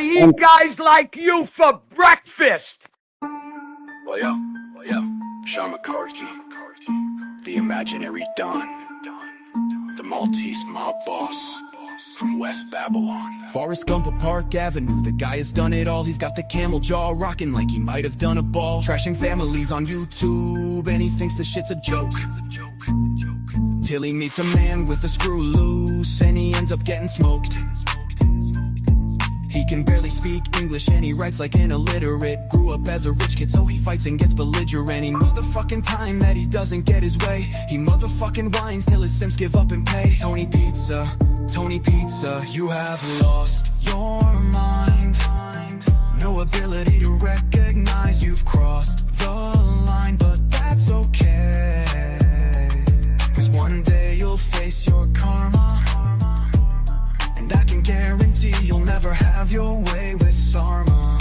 eat guys like you for breakfast. Well, yo, Sean McCarthy, the imaginary Don, the Maltese mob boss from West Babylon. Forrest Gump of Park Avenue, the guy has done it all. He's got the camel jaw, rocking like he might have done a ball. Trashing families on YouTube, and he thinks the shit's a joke. Till he meets a man with a screw loose, and he ends up getting smoked. He can barely speak English and he writes like an illiterate. Grew up as a rich kid, so he fights and gets belligerent. He motherfucking time that he doesn't get his way. He motherfucking whines till his simps give up and pay. Tony Pizza, you have lost your mind. No ability to recognize you've crossed the line, but that's okay. 'Cause one day you'll face your karma, and I can guarantee you'll never have your way with Sarma.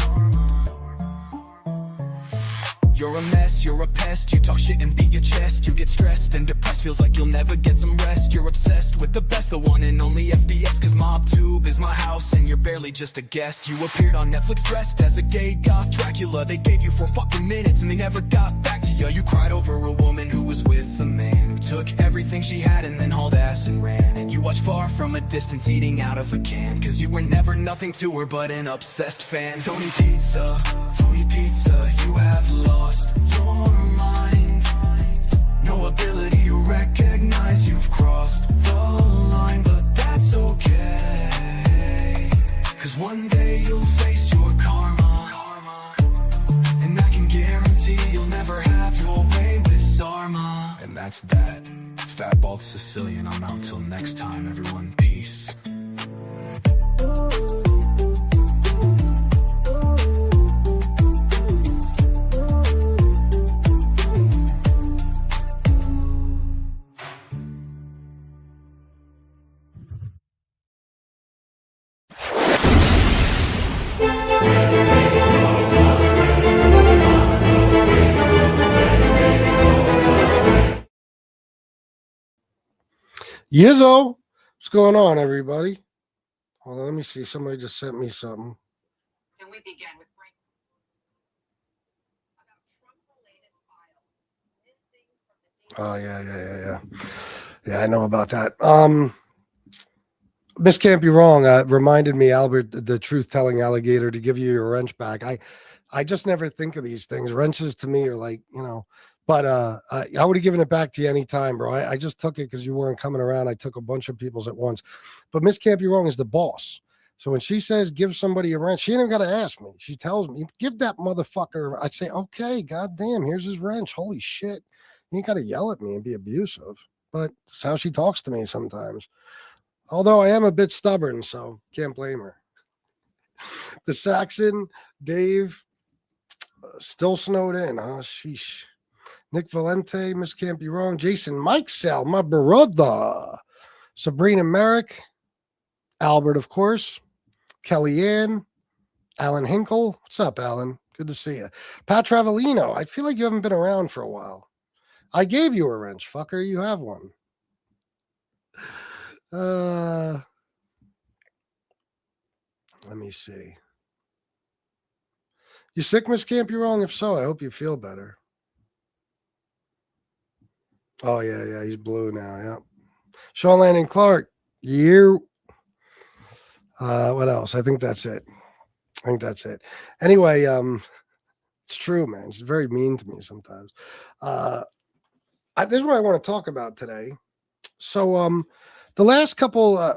You're a mess, you're a pest. You talk shit and beat your chest. You get stressed and depressed, feels like you'll never get some rest. You're obsessed with the best, the one and only FBS. 'Cause Mobtube is my house and you're barely just a guest. You appeared on Netflix dressed as a gay goth Dracula. They gave you 4 fucking minutes and they never got back to you. You cried over a woman who was with a man who took everything she had and then hauled ass and ran. And you watched far from a distance eating out of a can, 'cause you were never nothing to her but an obsessed fan. Tony Pizza, you have lost your mind. No ability to recognize you've crossed the line, but that's okay. 'Cause one day you'll face your karma, and I can guarantee you'll never have your way with Sarma. And that's that. Fat Bald-Sicilian, I'm out till next time, everyone. Peace. Yizzo, what's going on, everybody? Hold on, let me see. Somebody just sent me something. Can we begin with Oh, yeah, I know about that. This can't be wrong. Reminded me, Albert, the truth-telling alligator, to give you your wrench back. I just never think of these things. Wrenches to me are like, but I would have given it back to you anytime, bro. I just took it because you weren't coming around. I took a bunch of people's at once. But Miss Can't Be Wrong is the boss. So when she says give somebody a wrench, she ain't even got to ask me. She tells me, give that motherfucker. I say, okay, goddamn, here's his wrench. Holy shit. You ain't got to yell at me and be abusive. But it's how she talks to me sometimes. Although I am a bit stubborn, so can't blame her. The Saxon, Dave, still snowed in, huh? Sheesh. Nick Valente, Miss Can't Be Wrong. Jason Mike Sal, my brother. Sabrina Merrick. Albert, of course. Kellyanne. Alan Hinkle. What's up, Alan? Good to see you. Pat Travellino. I feel like you haven't been around for a while. I gave you a wrench, fucker. You have one. Let me see. You sick, Miss Can't Be Wrong? If so, I hope you feel better. Oh, yeah, he's blue now, yeah. Sean Landon Clark, you. What else? I think that's it. Anyway, it's true, man. She's very mean to me sometimes. This is what I want to talk about today. So, the last couple, I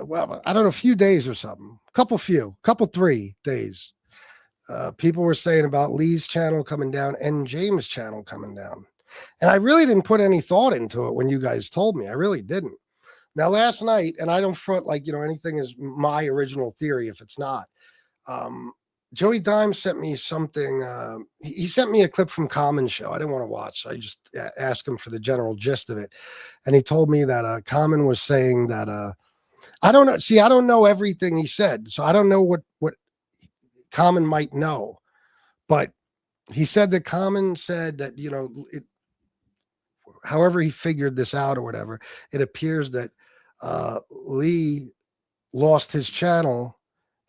don't know, a few days or something, couple 3 days, people were saying about Lee's channel coming down and James' channel coming down. And I really didn't put any thought into it when you guys told me. I really didn't. Now, last night, and I don't front like, anything is my original theory if it's not. Joey Dimes sent me something. He sent me a clip from Common's show. I didn't want to watch, so I just asked him for the general gist of it. And he told me that Common was saying that I don't know. See, I don't know everything he said, so I don't know what Common might know. But he said that Common said that, however he figured this out or whatever, it appears that Lee lost his channel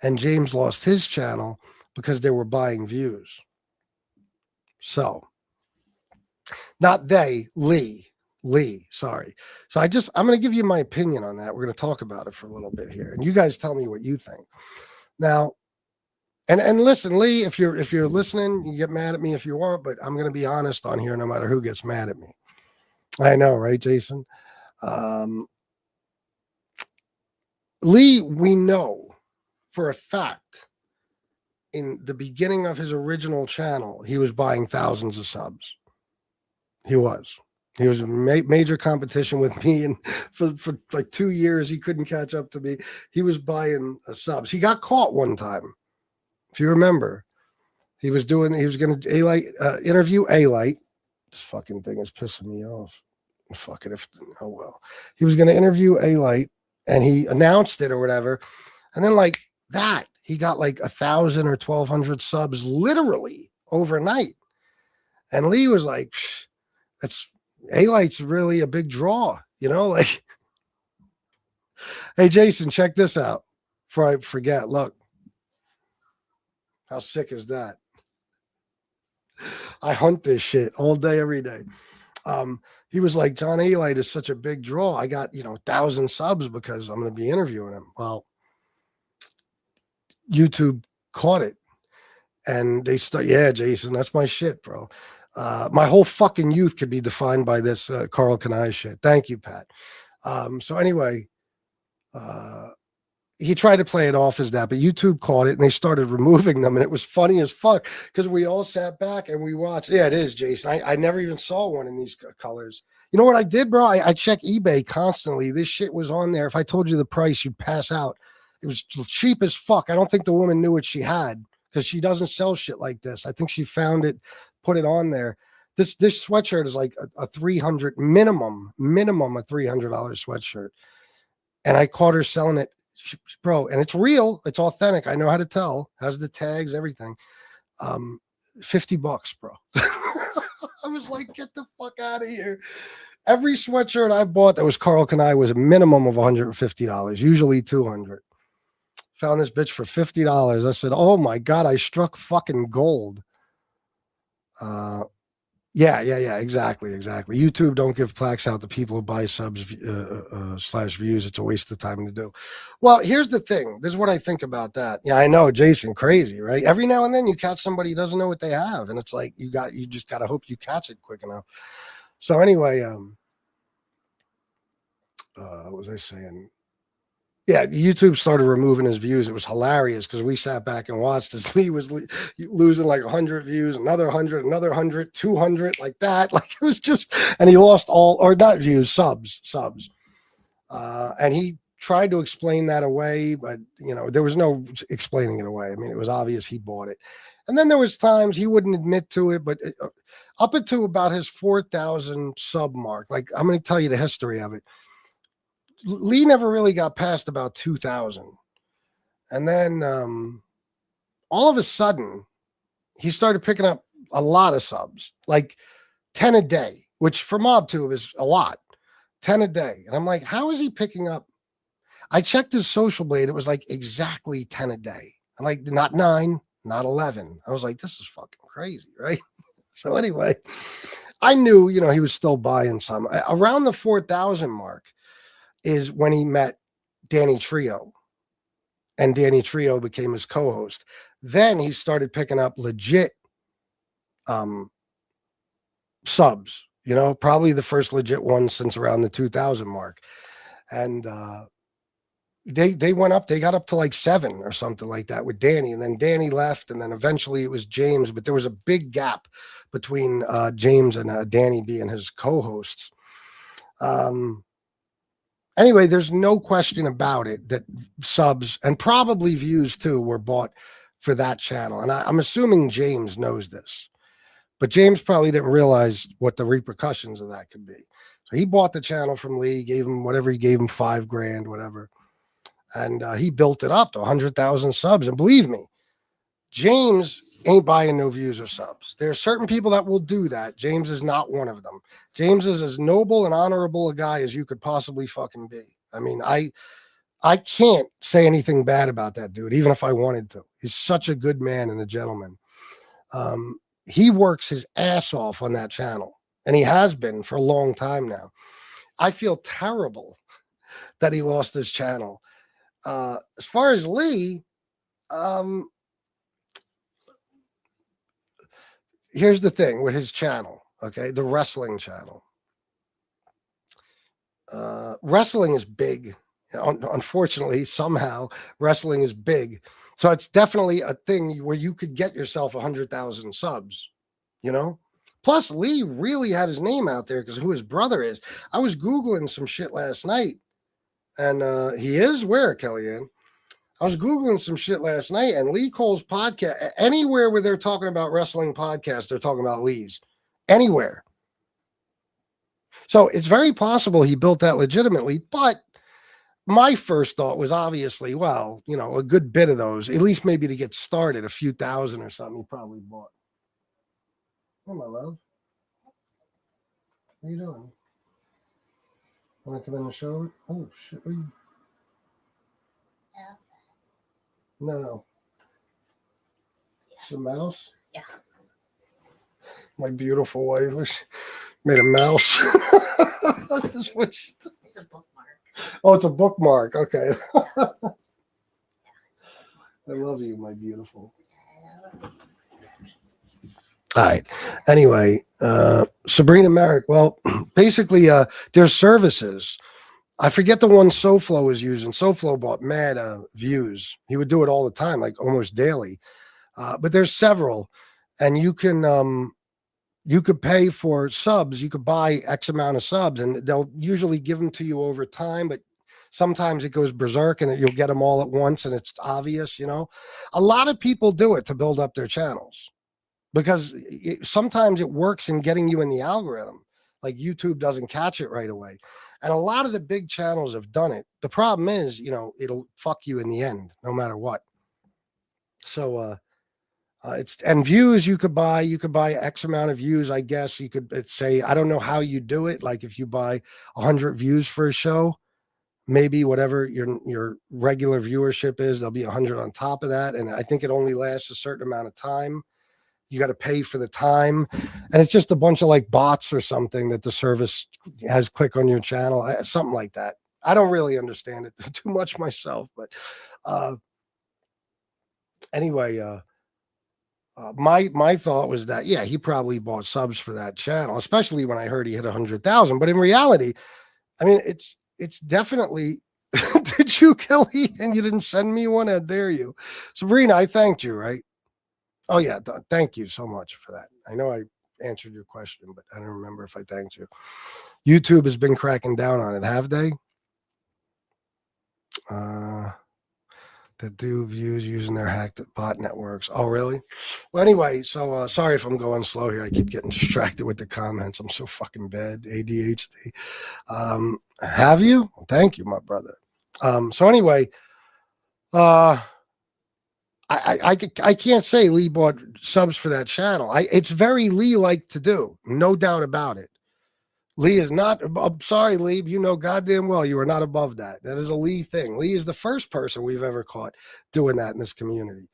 and James lost his channel because they were buying views. So, not they, Lee, sorry. So I'm going to give you my opinion on that. We're going to talk about it for a little bit here, and you guys tell me what you think. Now, and listen, Lee, if you're listening, you get mad at me if you want, but I'm going to be honest on here no matter who gets mad at me. I know, right, Jason? Lee, we know for a fact in the beginning of his original channel, he was buying thousands of subs. He was major competition with me, and for like 2 years he couldn't catch up to me. He was buying subs. He got caught one time, if you remember. He was going to interview A-Light. This fucking thing is pissing me off. Fuck it. Oh well. He was going to interview A-Light, and he announced it or whatever, and then like that, he got like 1,000 or 1,200 subs literally overnight. And Lee was like, "That's A-Light's really a big draw, you know." Like, hey, Jason, check this out before I forget. Look, how sick is that? I hunt this shit all day, every day. He was like, "John A-Light is such a big draw. I got 1,000 subs because I'm going to be interviewing him." Well, YouTube caught it, and they start. Yeah, Jason, that's my shit, bro. My whole fucking youth could be defined by this Carl Kanai shit. Thank you, Pat. So anyway, he tried to play it off as that, but YouTube caught it and they started removing them. And it was funny as fuck because we all sat back and we watched. Yeah, it is, Jason. I never even saw one in these colors. You know what I did, bro? I check eBay constantly. This shit was on there. If I told you the price, you'd pass out. It was cheap as fuck. I don't think the woman knew what she had because she doesn't sell shit like this. I think she found it, put it on there. This sweatshirt is like a $300 minimum a $300 sweatshirt. And I caught her selling it, bro. And it's real. It's authentic. I know how to tell. Has the tags, everything. $50, bro. I was like, get the fuck out of here. Every sweatshirt I bought that was Carl Kanai was a minimum of $150, usually $200. Found this bitch for $50. I said, oh my God, I struck fucking gold. Yeah, exactly. YouTube don't give plaques out to people who buy subs / views. It's a waste of time to do. Well, here's the thing. This is what I think about that. Yeah, I know, Jason, crazy, right? Every now and then you catch somebody who doesn't know what they have, and it's like you just got to hope you catch it quick enough. So anyway, what was I saying? Yeah, YouTube started removing his views. It was hilarious because we sat back and watched as Lee was losing like 100 views, another 100, another 100, 200, like that. Like it was just, and he lost all, or not views, subs. And he tried to explain that away, but there was no explaining it away. I mean, it was obvious he bought it. And then there was times he wouldn't admit to it, but up until about his 4,000 sub mark, like I'm going to tell you the history of it. Lee never really got past about 2,000. And then all of a sudden, he started picking up a lot of subs, like 10 a day, which for Mobtube is a lot, 10 a day. And I'm like, how is he picking up? I checked his social blade. It was like exactly 10 a day. I'm like, not 9, not 11. I was like, this is fucking crazy, right? So anyway, I knew, he was still buying some. Around the 4,000 mark is when he met Danny Trio, and Danny Trio became his co-host. Then he started picking up legit subs, probably the first legit one since around the 2,000 mark. And they went up, they got up to like 7 or something like that with Danny. And then Danny left, and then eventually it was James, but there was a big gap between James and Danny being his co-hosts. Anyway, there's no question about it that subs and probably views too were bought for that channel. And I'm assuming James knows this, but James probably didn't realize what the repercussions of that could be. So he bought the channel from Lee, gave him whatever he gave him, $5,000, whatever. And he built it up to 100,000 subs. And believe me, James ain't buying no views or subs. There are certain people that will do that. James is not one of them. James is as noble and honorable a guy as you could possibly fucking be. I mean, I I can't say anything bad about that dude, even if I wanted to. He's such a good man and a gentleman. He works his ass off on that channel, and he has been for a long time now. I feel terrible that he lost his channel. As far as Lee, here's the thing with his channel, okay? The wrestling channel. Wrestling is big. Unfortunately, somehow, wrestling is big. So it's definitely a thing where you could get yourself 100,000 subs, you know? Plus, Lee really had his name out there because who his brother is. I was Googling some shit last night, and he is where, Kellyanne? I was Googling some shit last night, and Lee Cole's podcast, anywhere where they're talking about wrestling podcasts, they're talking about Lee's. Anywhere. So it's very possible he built that legitimately, but my first thought was obviously, well, you know, a good bit of those, at least maybe to get started, a few thousand or something he probably bought. Hey, my love. What are you doing? Want to come in the shower? Oh, shit. What are you? No. It's a mouse? Yeah. My beautiful wife made a mouse. That's what she did. It's a bookmark. Oh, it's a bookmark. Okay. Yeah, it's a bookmark. I love you, my beautiful. All right. Anyway, Sabrina Merrick. Well, basically, there's services. I forget the one SoFlo was using. SoFlo bought mad views. He would do it all the time, like almost daily. But there's several, and you could pay for subs. You could buy X amount of subs, and they'll usually give them to you over time. But sometimes it goes berserk, and you'll get them all at once, and it's obvious. You know, a lot of people do it to build up their channels because sometimes it works in getting you in the algorithm. Like YouTube doesn't catch it right away. And a lot of the big channels have done it. The problem is, you know, it'll fuck you in the end, no matter what. So, and views you could buy X amount of views. I guess you could say, I don't know how you do it. Like if you buy 100 views for a show, maybe whatever your regular viewership is, there'll be 100 on top of that. And I think it only lasts a certain amount of time. You got to pay for the time, and it's just a bunch of like bots or something that the service has click on your channel, something like that. I don't really understand it too much myself, but anyway, my thought was that, yeah, he probably bought subs for that channel, especially when I heard he hit 100,000. But in reality, I mean, it's definitely. Did you, Kelly? And you didn't send me one? How dare you, Sabrina? I thanked you, right? Oh, yeah. Thank you so much for that. I know I answered your question, but I don't remember if I thanked you. YouTube has been cracking down on it, have they? That do views using their hacked bot networks. Oh, really? Well, anyway, so sorry if I'm going slow here. I keep getting distracted with the comments. I'm so fucking bad. ADHD. Have you? Well, thank you, my brother. So anyway, I can't say Lee bought subs for that channel. It's very Lee-like to do, no doubt about it. Lee is not. I'm sorry, Lee. You know goddamn well you are not above that. That is a Lee thing. Lee is the first person we've ever caught doing that in this community.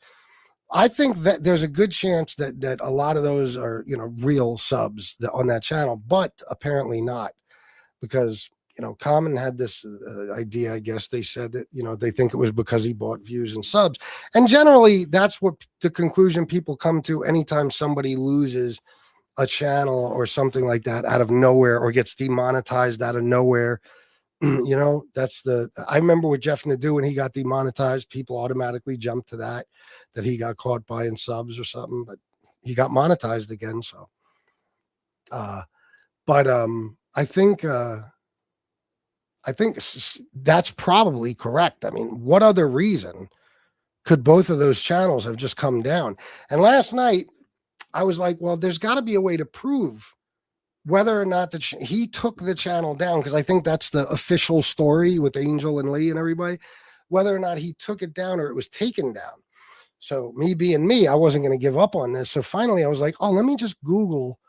I think that there's a good chance that a lot of those are, you know, real subs on that channel, but apparently not, because, you know, Common had this idea. I guess they said that, you know, they think it was because he bought views and subs. And generally, that's what the conclusion people come to anytime somebody loses a channel or something like that out of nowhere or gets demonetized out of nowhere. You know, I remember with Jeff Nadeau when he got demonetized, people automatically jumped to that he got caught buying subs or something, but he got monetized again. So, but I think that's probably correct. I mean, what other reason could both of those channels have just come down? And last night I was like, well, there's got to be a way to prove whether or not he took the channel down, because I think that's the official story with Angel and Lee and everybody, whether or not he took it down or it was taken down. So me being me, I wasn't going to give up on this. So finally I was like, oh, let me just Google.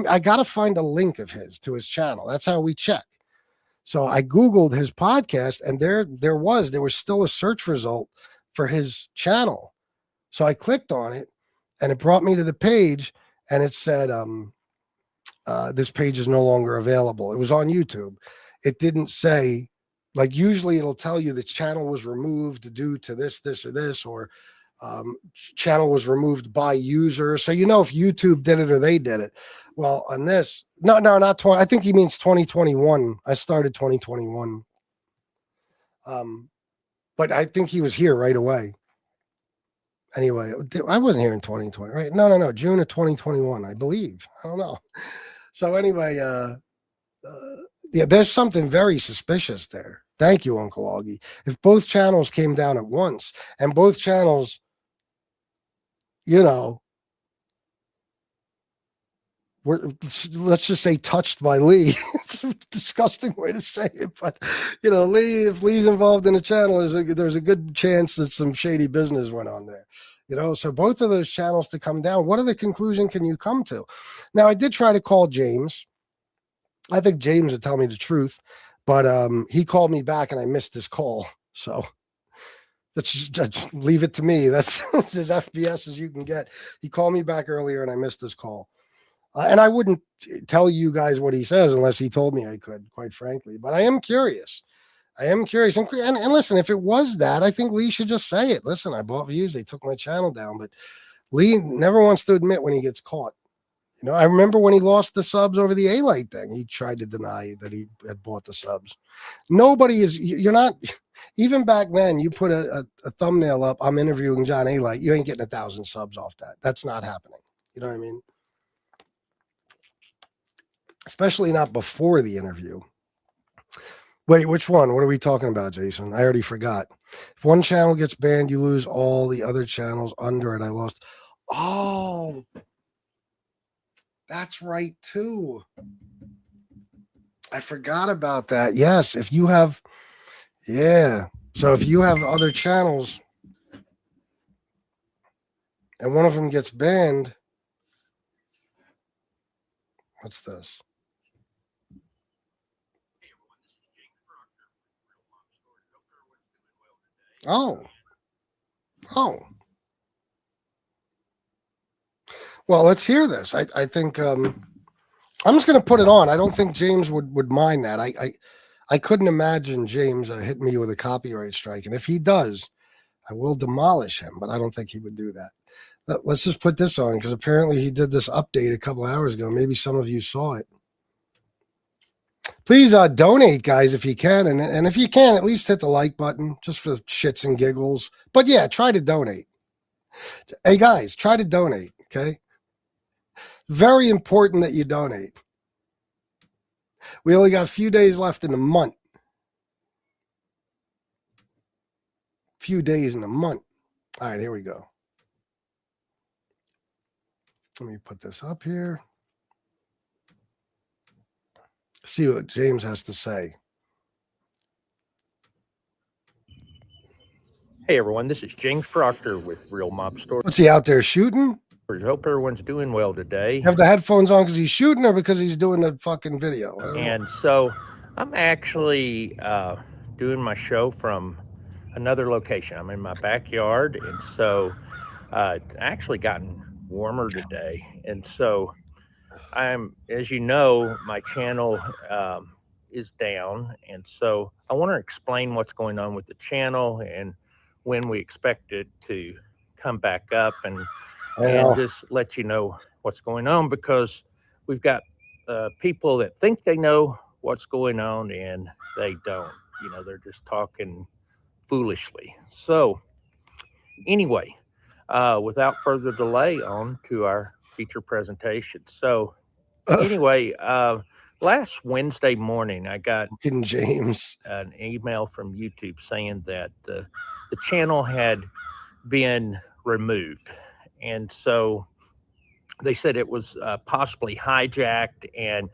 I got to find a link of his to his channel. That's how we check. So I Googled his podcast, and there was still a search result for his channel. So I clicked on it, and it brought me to the page, and it said, this page is no longer available. It was on YouTube. It didn't say, like, usually it'll tell you the channel was removed due to this, or this, or channel was removed by user. So, you know, if YouTube did it or they did it. Well, on this, no, not 20. I think he means 2021. I started 2021. But I think he was here right away. Anyway, I wasn't here in 2020, right? No, June of 2021, I believe. I don't know. So anyway, yeah, there's something very suspicious there. Thank you, Uncle Augie. If both channels came down at once, and both channels, you know, were, let's just say, touched by Lee. It's a disgusting way to say it, but, you know, Lee, if Lee's involved in a channel, there's a good chance that some shady business went on there. You know, so both of those channels to come down, what other conclusion can you come to? Now, I did try to call James. I think James would tell me the truth, but he called me back and I missed his call. So let's just leave it to me. That's as FBS as you can get. He called me back earlier and I missed his call. And I wouldn't tell you guys what he says unless he told me I could, quite frankly. But I am curious. And listen, if it was that, I think Lee should just say it. Listen, I bought views. They took my channel down. But Lee never wants to admit when he gets caught. You know, I remember when he lost the subs over the A-Light thing. He tried to deny that he had bought the subs. Nobody is, you're not, even back then, you put a thumbnail up, I'm interviewing John A-Light, you ain't getting 1,000 subs off that. That's not happening. You know what I mean? Especially not before the interview. Wait, which one? What are we talking about, Jason? I already forgot. If one channel gets banned, you lose all the other channels under it. I lost. Oh, that's right, too. I forgot about that. Yes, if you have, yeah. So if you have other channels and one of them gets banned, what's this? Oh. Well, let's hear this. I think I'm just going to put it on. I don't think James would mind that. I couldn't imagine James hitting me with a copyright strike. And if he does, I will demolish him, but I don't think he would do that. Let's just put this on because apparently he did this update a couple hours ago. Maybe some of you saw it. Please donate, guys, if you can. And if you can, at least hit the like button just for shits and giggles. But yeah, try to donate. Hey, guys, try to donate, okay? Very important that you donate. We only got a few days left in the month. Few days in a month. All right, here we go. Let me put this up here. See what James has to say. Hey everyone, this is James Proctor with Real Mob Stories. What's he out there shooting? Hope everyone's doing well today. Have the headphones on because he's shooting or because he's doing the fucking video? And so I'm actually doing my show from another location. I'm in my backyard, and so it's actually gotten warmer today. And so as you know, my channel is down, and so I want to explain what's going on with the channel and when we expect it to come back up, and just let you know what's going on, because we've got people that think they know what's going on and they don't. You know, they're just talking foolishly. So anyway, without further delay, on to our feature presentation. So anyway, last Wednesday morning, I got James an email from YouTube saying that the channel had been removed. And so they said it was possibly hijacked, and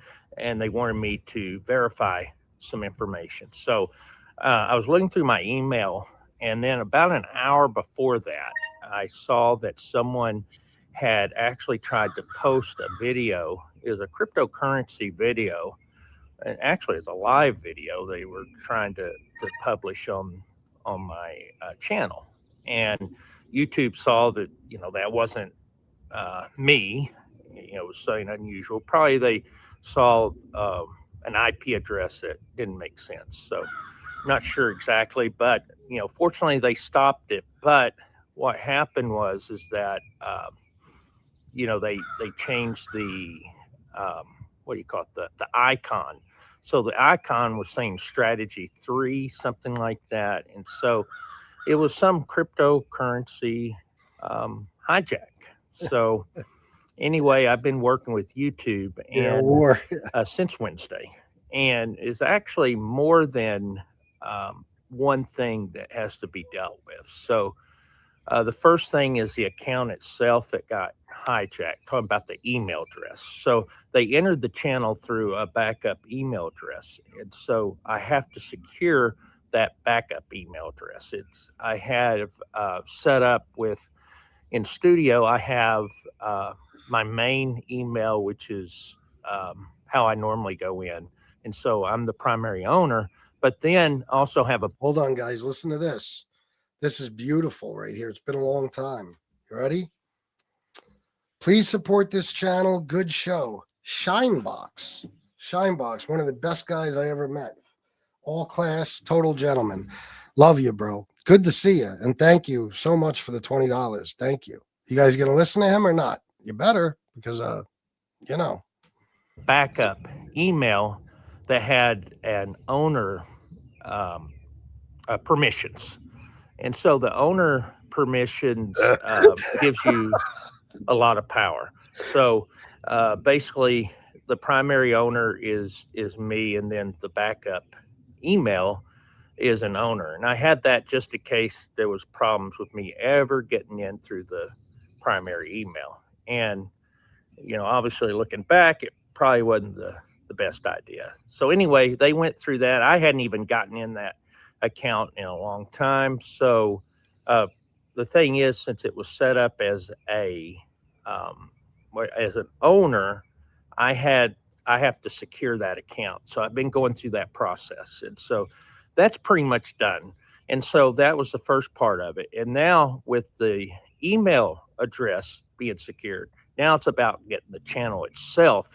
they wanted me to verify some information. So I was looking through my email, and then about an hour before that, I saw that someone had actually tried to post a video. It was a cryptocurrency video and actually it's a live video they were trying to publish on my channel, and YouTube saw that that wasn't me. It was something unusual. Probably they saw an IP address that didn't make sense. So I'm not sure exactly, but fortunately they stopped it. But what happened was that they changed the what do you call it, the icon. So the icon was saying strategy 3, something like that, and so it was some cryptocurrency hijack. So anyway, I've been working with YouTube and since Wednesday, and it's actually more than one thing that has to be dealt with. So the first thing is the account itself that got hijacked, talking about the email address. So they entered the channel through a backup email address, and so I have to secure that backup email address. I have set up in Studio, I have my main email, which is how I normally go in. And so I'm the primary owner, but then also have Hold on, guys. Listen to this. This is beautiful right here. It's been a long time. You ready? Please support this channel. Good show. Shinebox, one of the best guys I ever met. All class, total gentleman. Love you, bro. Good to see you. And thank you so much for the $20. Thank you. You guys going to listen to him or not? You better, because, backup email that had an owner permissions. And so the owner permissions gives you a lot of power. So basically the primary owner is me, and then the backup email is an owner. And I had that just in case there was problems with me ever getting in through the primary email. And, obviously looking back, it probably wasn't the best idea. So anyway, they went through that. I hadn't even gotten in that account in a long time. So the thing is, since it was set up as an owner, I have to secure that account. So I've been going through that process. And so that's pretty much done. And so that was the first part of it. And now with the email address being secured, now it's about getting the channel itself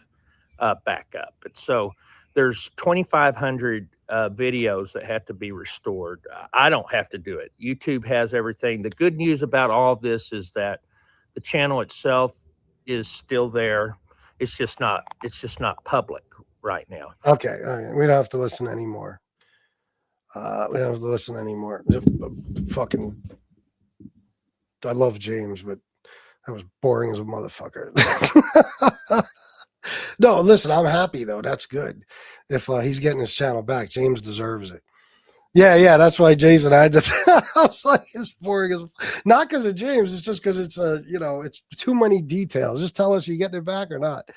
back up. And so there's 2,500 videos that have to be restored. I don't have to do it. YouTube has everything. The good news about all of this is that the channel itself is still there. It's just not public right now. Okay. All right. We don't have to listen anymore. Fucking, I love James, but that was boring as a motherfucker. No, listen, I'm happy though. That's good. If he's getting his channel back, James deserves it. Yeah. That's why Jason, I was like, it's boring as, not because of James. It's just because it's it's too many details. Just tell us you getting it back or not.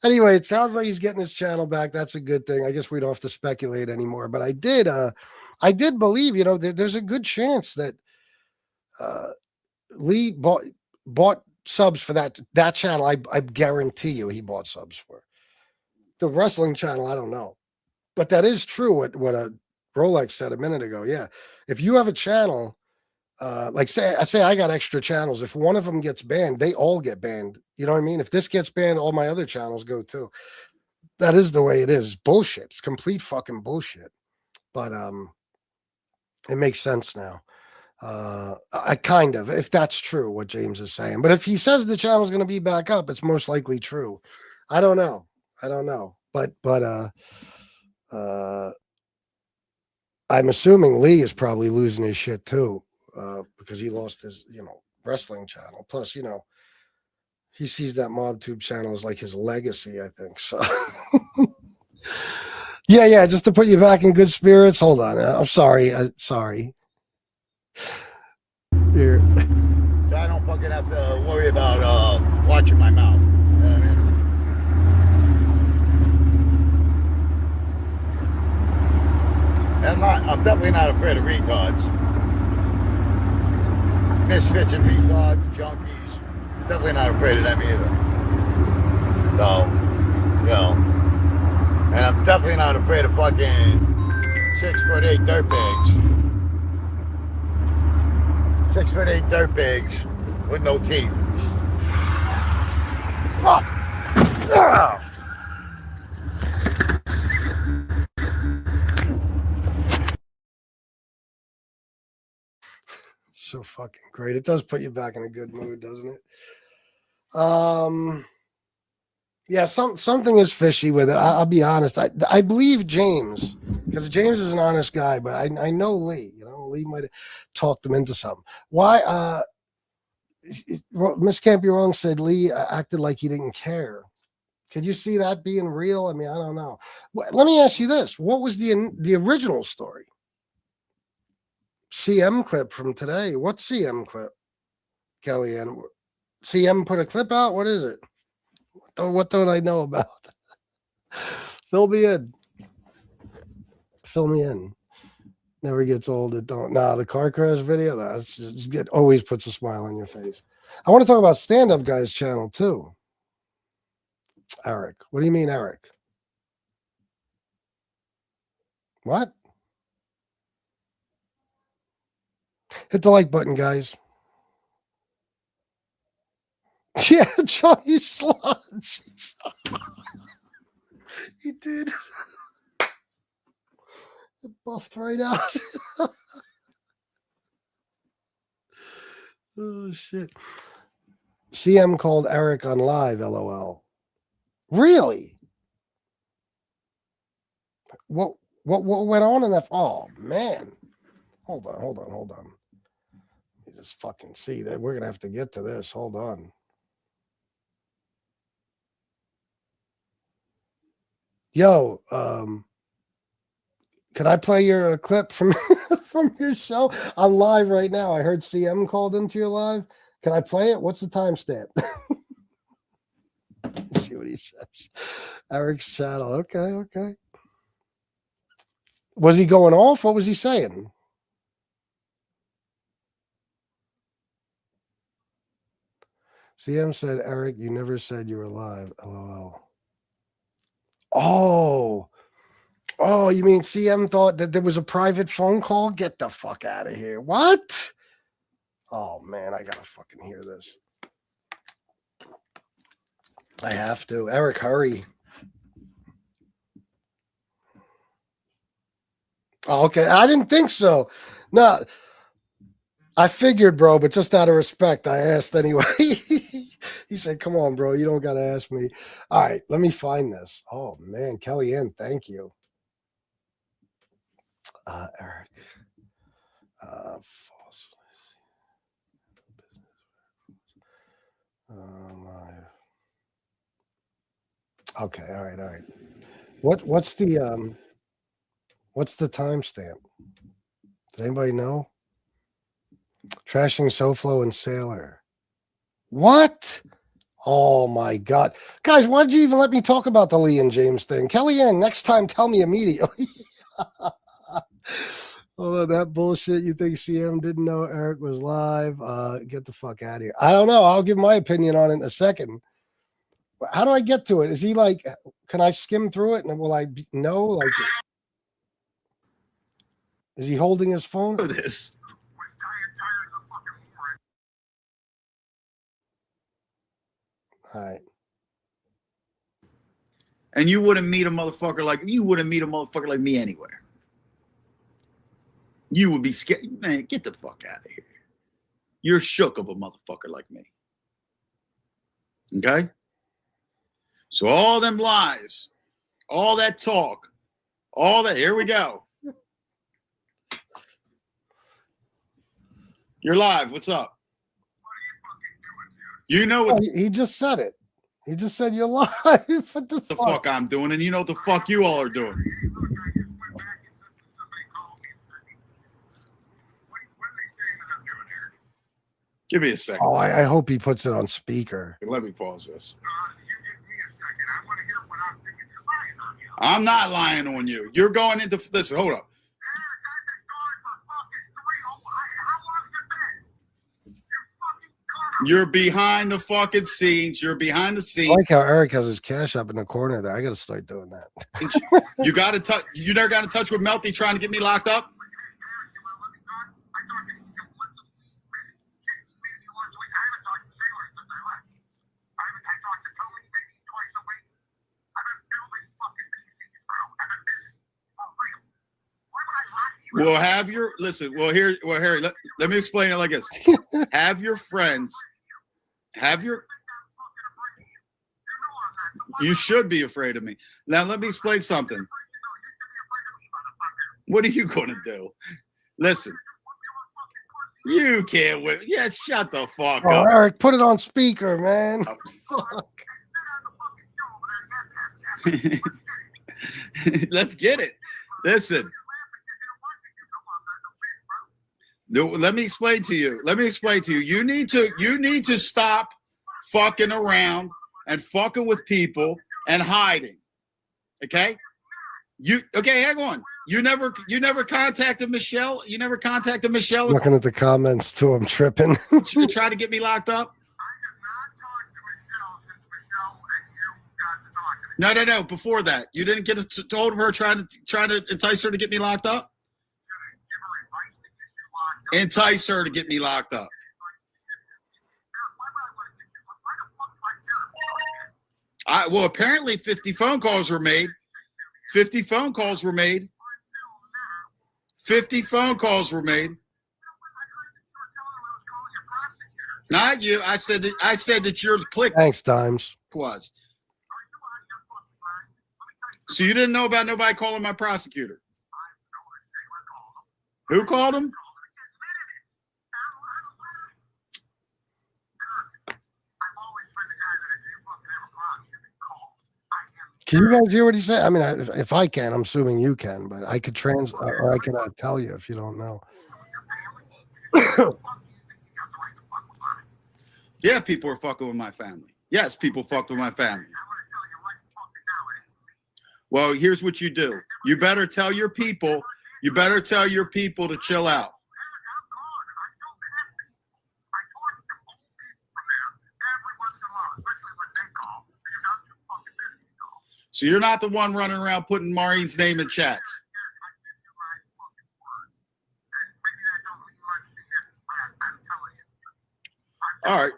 Anyway, it sounds like he's getting his channel back. That's a good thing. I guess we don't have to speculate anymore. But I did believe, there's a good chance that Lee bought subs for that channel. I guarantee you he bought subs for the wrestling channel. I don't know, but that is true. What a Rolex said a minute ago. Yeah, if you have a channel, like say I got extra channels. If one of them gets banned, they all get banned. You know what I mean? If this gets banned, all my other channels go too. That is the way it is. Bullshit. It's complete fucking bullshit. But it makes sense now. I kind of, if that's true, what James is saying. But if he says the channel's going to be back up, it's most likely true. I don't know. But I'm assuming Lee is probably losing his shit too, because he lost his, wrestling channel. Plus, he sees that Mobtube channel as like his legacy, I think. So yeah, just to put you back in good spirits. Hold on. I'm sorry. Sorry. Here. So I don't fucking have to worry about watching my mouth. You know what I mean? And I'm definitely not afraid of retards. Misfits and retards, junkies. Definitely not afraid of them either. So, you know, and I'm definitely not afraid of fucking 6'8" dirtbags. 6'8" dirtbags with no teeth. Fuck! Ah! So fucking great. It does put you back in a good mood, doesn't it? Yeah, something is fishy with it. I'll be honest. I believe James, because James is an honest guy, but I know Lee. You know, Lee might have talked him into something. Why? Miss Can't Be Wrong said Lee acted like he didn't care. Could you see that being real? I mean, I don't know. Let me ask you this: what was the original story? CM clip from today. What CM clip, Kellyanne? CM put a clip out. What is it? What don't I know about? Fill me in. Fill me in. Never gets old. It don't. Nah, the car crash video. That's just always puts a smile on your face. I want to talk about Stand Up Guy's channel too. Eric. What do you mean, Eric? What? Hit the like button, guys. Yeah, Johnny Sludge. He did. It buffed right out. Oh, shit. CM called Eric on live, LOL. Really? What went on in that? Oh, man. Hold on. Let me just fucking see that. We're going to have to get to this. Hold on. Yo, could I play your clip from from your show? I'm live right now. I heard CM called into your live. Can I play it? What's the timestamp? See what he says. Eric's channel. Okay. Was he going off? What was he saying? CM said, Eric, you never said you were live. LOL. Oh, you mean CM thought that there was a private phone call? Get the fuck out of here. What? Oh, man, I gotta fucking hear this. I have to. Eric, hurry. Oh, okay, I didn't think so. No, I figured, bro, but just out of respect, I asked anyway. He said, come on, bro, you don't gotta ask me. All right, let me find this. Oh, man, Kellyanne, thank you. Eric. Okay, all right. What's the timestamp? Does anybody know? Trashing SoFlo and Sailor. What? Oh my God. Guys, why did you even let me talk about the Lee and James thing? Kellyanne, next time tell me immediately. Oh, that bullshit. You think CM didn't know Eric was live? Get the fuck out of here. I don't know. I'll give my opinion on it in a second. How do I get to it? Is he like, can I skim through it and will I know? Like, is he holding his phone? This. All right. And you wouldn't meet a motherfucker like me anywhere. You would be scared. Man, get the fuck out of here. You're shook of a motherfucker like me. Okay? So all them lies, all that talk, all that, here we go. You're live. What's up? You know what he just said it. He just said you're live. What the fuck I'm doing, and you know what the fuck you all are doing. Give me a second. Oh, I hope he puts it on speaker. Let me pause this. I'm not lying on you. You're going into, listen, hold up. You're behind the fucking scenes. You're behind the I scenes. like how Eric has his cash up in the corner there. I got to start doing that. You got to touch. You never got in touch with Melty trying to get me locked up. Well, have your listen. Well, Harry. Let me explain it like this. Have your friends. Have your. You should be afraid of me. Now, let me explain something. What are you going to do? Listen. You can't win. Yeah, shut the fuck Oh, up. Eric, put it on speaker, man. Fuck. Let's get it. Listen. No, let me explain to you. You need to stop fucking around and fucking with people and hiding. Okay? Hang on. You never contacted Michelle? You never contacted Michelle? Looking at the comments too, I'm tripping. To try to get me locked up? No. Before that, you didn't get told her trying to entice her to get me locked up. Entice her to get me locked up. Well, apparently 50 phone calls were made. 50 phone calls were made. 50 phone calls were made. Not you. I said that your click Thanks, Dimes. was. So you didn't know about nobody calling my prosecutor? Who called him? Can you guys hear what he said? I mean, if I can, I'm assuming you can, but I could or I can tell you if you don't know. Yeah, people are fucking with my family. Yes, people fucked with my family. Well, here's what you do. You better tell your people to chill out. So you're not the one running around putting Maureen's name in chats. All right.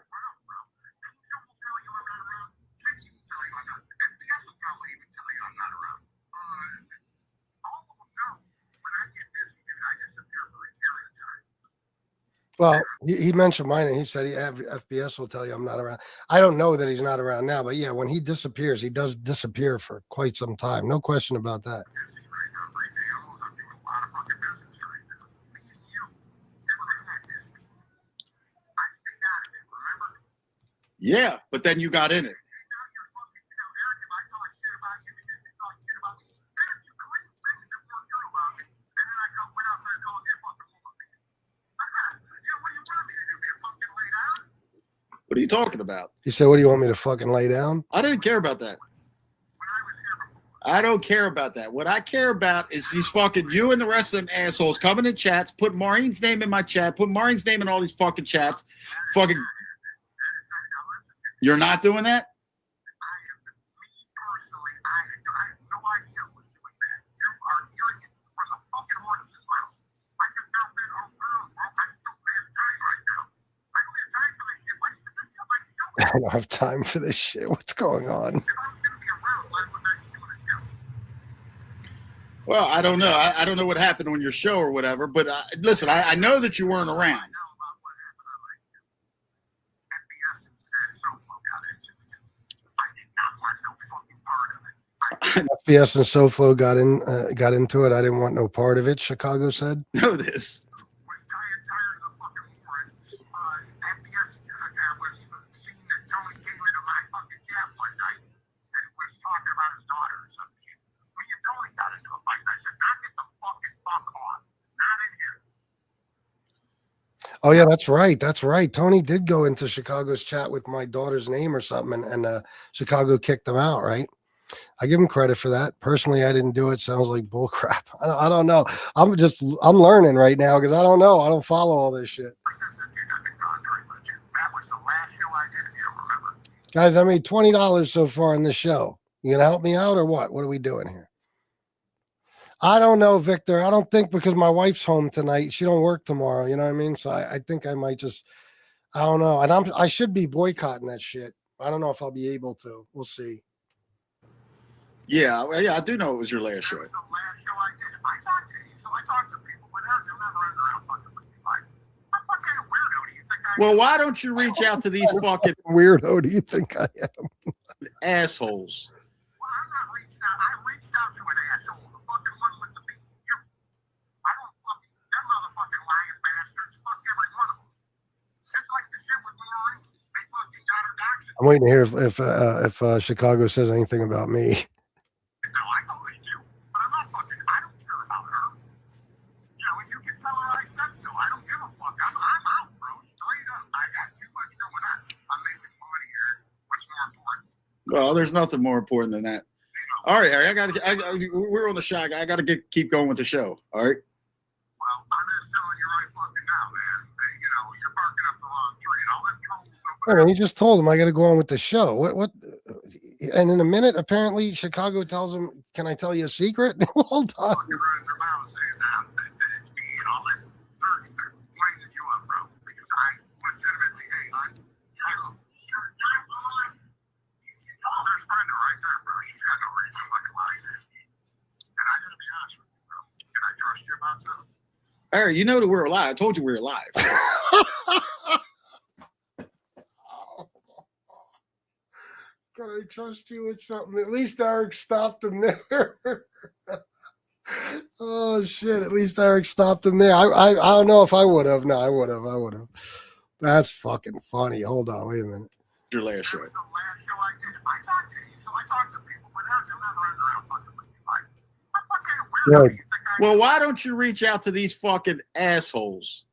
Well, he mentioned mine, and he said FBS will tell you I'm not around. I don't know that he's not around now, but yeah, when he disappears, he does disappear for quite some time. No question about that. Yeah, but then you got in it. What are you talking about? He said, what do you want me to fucking lay down? I didn't care about that. I don't care about that. What I care about is these fucking you and the rest of them assholes coming in chats, put Maureen's name in my chat, put Maureen's name in all these fucking chats. Fucking. You're not doing that? I don't have time for this shit. What's going on? Well, I don't know. I don't know what happened on your show or whatever, but listen, I know that you weren't around. FBS and SoFlo got into it. I didn't want no part of it, Chicago said. Know this. Oh yeah, that's right. That's right. Tony did go into Chicago's chat with my daughter's name or something, and Chicago kicked them out, right? I give him credit for that. Personally, I didn't do it. Sounds like bull crap. I don't know. I'm learning right now because I don't know. I don't follow all this shit. Guys, I made $20 so far in the show. You gonna help me out or what? What are we doing here? I don't know, Victor. I don't think, because my wife's home tonight. She don't work tomorrow. You know what I mean? So I think I might just, I don't know. And I should be boycotting that shit. I don't know if I'll be able to. We'll see. Yeah, I do know it was your last show. It was the last show I did. I talked to you, so I talked to people, but you'll never run around fucking with me. Like, what fucking weirdo do you think I am? Well, why don't you reach out to these fucking Weirdo, do you think I am? assholes? Well, I'm not reaching out. I reached out to an asshole, the fucking one with the beat. You. I don't fucking, them motherfucking lying bastards. Fuck every one of them. Just like the shit with Lori, they fucking got her doxed. I'm waiting to hear if Chicago says anything about me. No, I know they do. But I'm not fucking, I don't care about her. You know, and you can tell her I said so. I don't give a fuck. I'm out, bro. Straight up. I got too much going on. I'm making money here. What's more important? Well, there's nothing more important than that. All right, Harry, we're on the show. I got to keep going with the show. All right. Well, I'm just telling you right fucking now, man. Hey, you know, you're barking up the wrong tree, and all them trolls over I mean, he just told him I got to go on with the show. What? And in a minute, apparently, Chicago tells him, "Can I tell you a secret?" Hold on. fucking running their mouths saying that it's me and all that. They're winding you up, bro. Because I legitimately, hey, there's Brenda right there, bro. She's got no reason to fucking lie to you. And I gotta be honest with you, bro. Can I trust you about something? Harry, you know that we're alive. I told you we were live. Can I trust you with something? At least Eric stopped him there. Oh shit! At least Eric stopped him there. I don't know if I would have. No, I would have. That's fucking funny. Hold on, wait a minute. Your last show. It was the last show I did. I talked to you, so I talked to people, but you'll never run around fucking with me. Like, what fucking weirdo do you think I am? Well, why don't you reach out to these fucking assholes?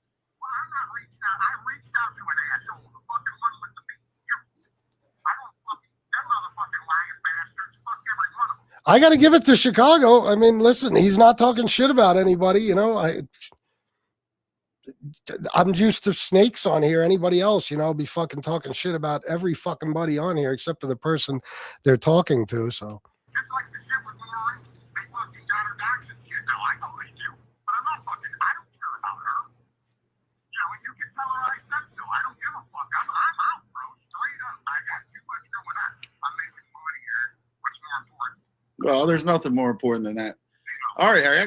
Well, I'm not reaching out. I reached out to an asshole, the fucking one with the beat. You. I don't fucking, them motherfucking lying bastards. Fuck every one of them. I got to give it to Chicago. I mean, listen, he's not talking shit about anybody. You know, I'm used to snakes on here. Anybody else, you know, be fucking talking shit about every fucking buddy on here except for the person they're talking to. So Just like the shit with Lori, they fucking got her doxed and shit. No, I know they do. But I'm not fucking, I don't care about her. You know, and you can tell her I said so. I don't give a fuck. I'm out, bro. Straight up. I got too much going on. I'm making money here. What's more important? Well, there's nothing more important than that. All right, Harry,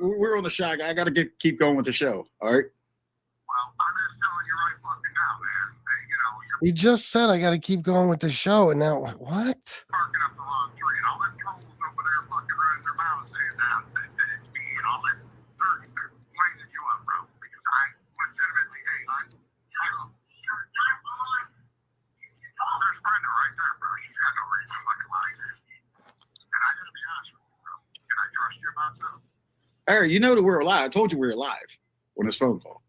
we're on the show. I got to keep going with the show. All right. Well, I'm just telling you right fucking now, man. Hey, you know, you're he just said I got to keep going with the show, and now what? barking up the wrong tree, and all them trolls over there fucking running their mouths saying that it's me and all that. They're winding you up, bro. Because I legitimately, hey, there's Brenda right there, bro. She's got no reason to fucking lie to you. And I gotta be honest with you, bro. Can I trust you about something? Harry, you know that we're alive. I told you we were live on this phone call.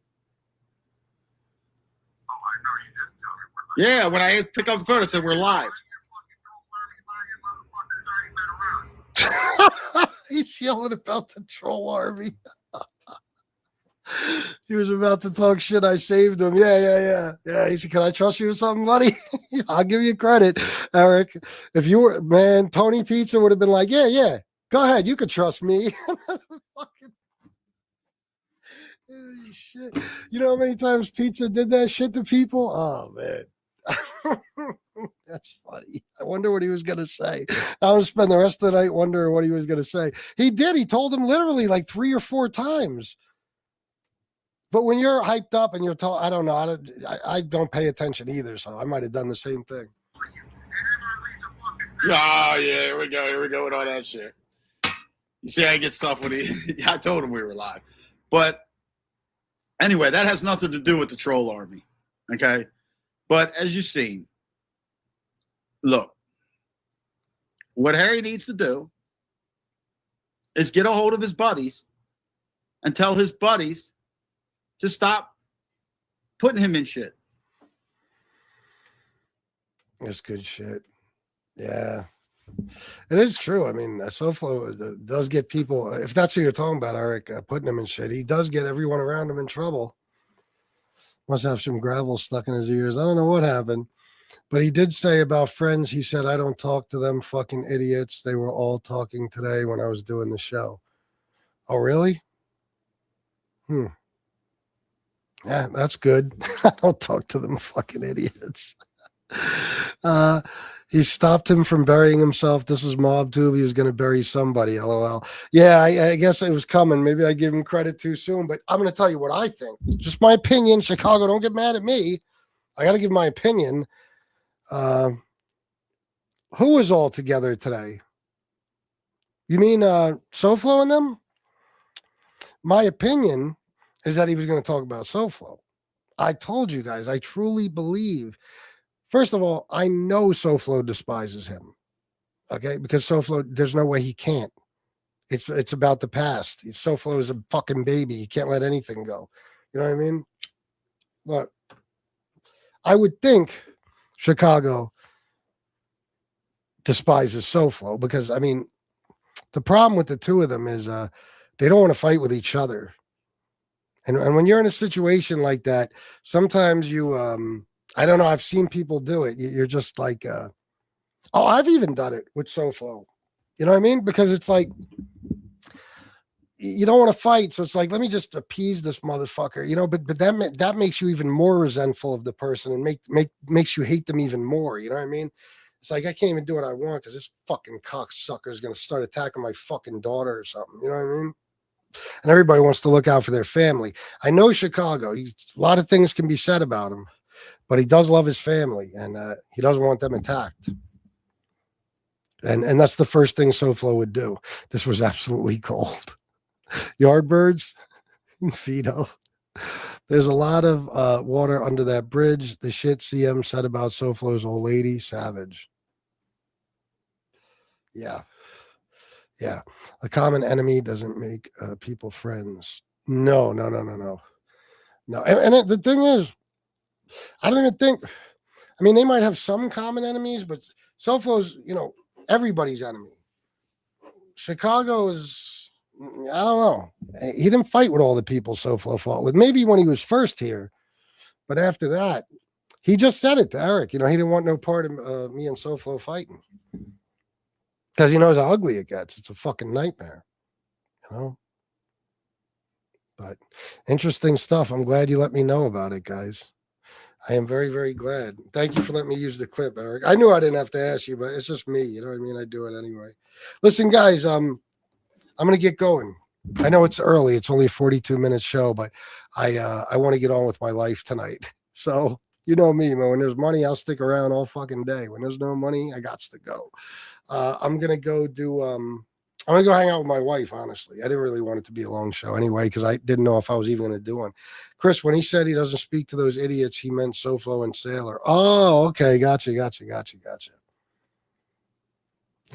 Oh, I know you didn't tell me we're live. Yeah, when I pick up the phone, I said we're live. You fucking troll army lying motherfuckers. I ain't been around. He's yelling about the troll army. He was about to talk shit. I saved him. Yeah. He said, "Can I trust you with something, buddy?" I'll give you credit, Eric. If you were, man, Tony Pizza would have been like, yeah. Go ahead. You could trust me. Fucking holy shit. You know how many times Pizza did that shit to people? Oh, man. That's funny. I wonder what he was going to say. I'm going to spend the rest of the night wondering what he was going to say. He did. He told him literally like 3 or 4 times. But when you're hyped up and you're told, I don't know. I don't pay attention either. So I might have done the same thing. Oh, yeah, here we go with all that shit. You see, I get stuff when I told him we were live. But anyway, that has nothing to do with the troll army, okay? But as you've seen, look, what Harry needs to do is get a hold of his buddies and tell his buddies to stop putting him in shit. That's good shit. Yeah. It is true. I mean, SoFlo does get people, if that's who you're talking about, Eric, putting them in shit. He does get everyone around him in trouble. Must have some gravel stuck in his ears. I don't know what happened. But he did say about friends, he said, I don't talk to them fucking idiots. They were all talking today when I was doing the show. Oh, really? Yeah, that's good. I don't talk to them fucking idiots. He stopped him from burying himself. This is Mobtube. He was going to bury somebody. LOL. Yeah, I guess it was coming. Maybe I gave him credit too soon, but I'm going to tell you what I think. Just my opinion. Chicago, don't get mad at me. I got to give my opinion. Who was all together today? You mean SoFlo and them? My opinion is that he was going to talk about SoFlo. I told you guys, I truly believe. First of all, I know SoFlo despises him. Okay, because SoFlo, there's no way he can't. It's about the past. SoFlo is a fucking baby. He can't let anything go. You know what I mean? But I would think Chicago despises SoFlo because, I mean, the problem with the two of them is they don't want to fight with each other. And when you're in a situation like that, sometimes you, I don't know, I've seen people do it. You're just like, I've even done it with SoFlo. You know what I mean? Because it's like, you don't want to fight. So it's like, let me just appease this motherfucker, you know, but that makes you even more resentful of the person and makes you hate them even more. You know what I mean? It's like, I can't even do what I want because this fucking cocksucker is going to start attacking my fucking daughter or something. You know what I mean? And everybody wants to look out for their family. I know Chicago. A lot of things can be said about him, but he does love his family, and he doesn't want them attacked. And that's the first thing SoFlo would do. This was absolutely cold. Yardbirds, Fido. There's a lot of water under that bridge. The shit CM said about SoFlo's old lady, savage. Yeah. Yeah. A common enemy doesn't make people friends. No. No. And the thing is, I don't even think, I mean, they might have some common enemies, but SoFlo's, you know, everybody's enemy. Chicago is, I don't know. He didn't fight with all the people SoFlo fought with. Maybe when he was first here, but after that, he just said it to Eric. You know, he didn't want no part of me and SoFlo fighting because he knows how ugly it gets. It's a fucking nightmare, you know. But interesting stuff. I'm glad you let me know about it, guys. I am very, very glad. Thank you for letting me use the clip, Eric. I knew I didn't have to ask you, but it's just me. You know what I mean? I do it anyway. Listen, guys, I'm going to get going. I know it's early. It's only a 42-minute show, but I want to get on with my life tonight. So, you know me, man. When there's money, I'll stick around all fucking day. When there's no money, I got to go. I'm going to go do I'm going to go hang out with my wife, honestly. I didn't really want it to be a long show anyway because I didn't know if I was even going to do one. Chris, when he said he doesn't speak to those idiots, he meant SoFlo and Sailor. Oh, okay. Gotcha.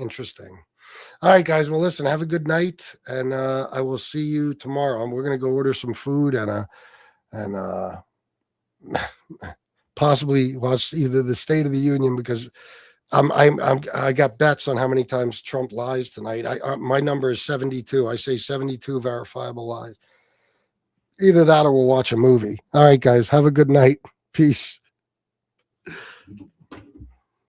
Interesting. All right, guys. Well, listen, have a good night, and I will see you tomorrow. We're going to go order some food and possibly watch either the State of the Union because I got bets on how many times Trump lies tonight. My number is 72. I say 72 verifiable lies. Either that or we'll watch a movie. All right, guys. Have a good night. Peace.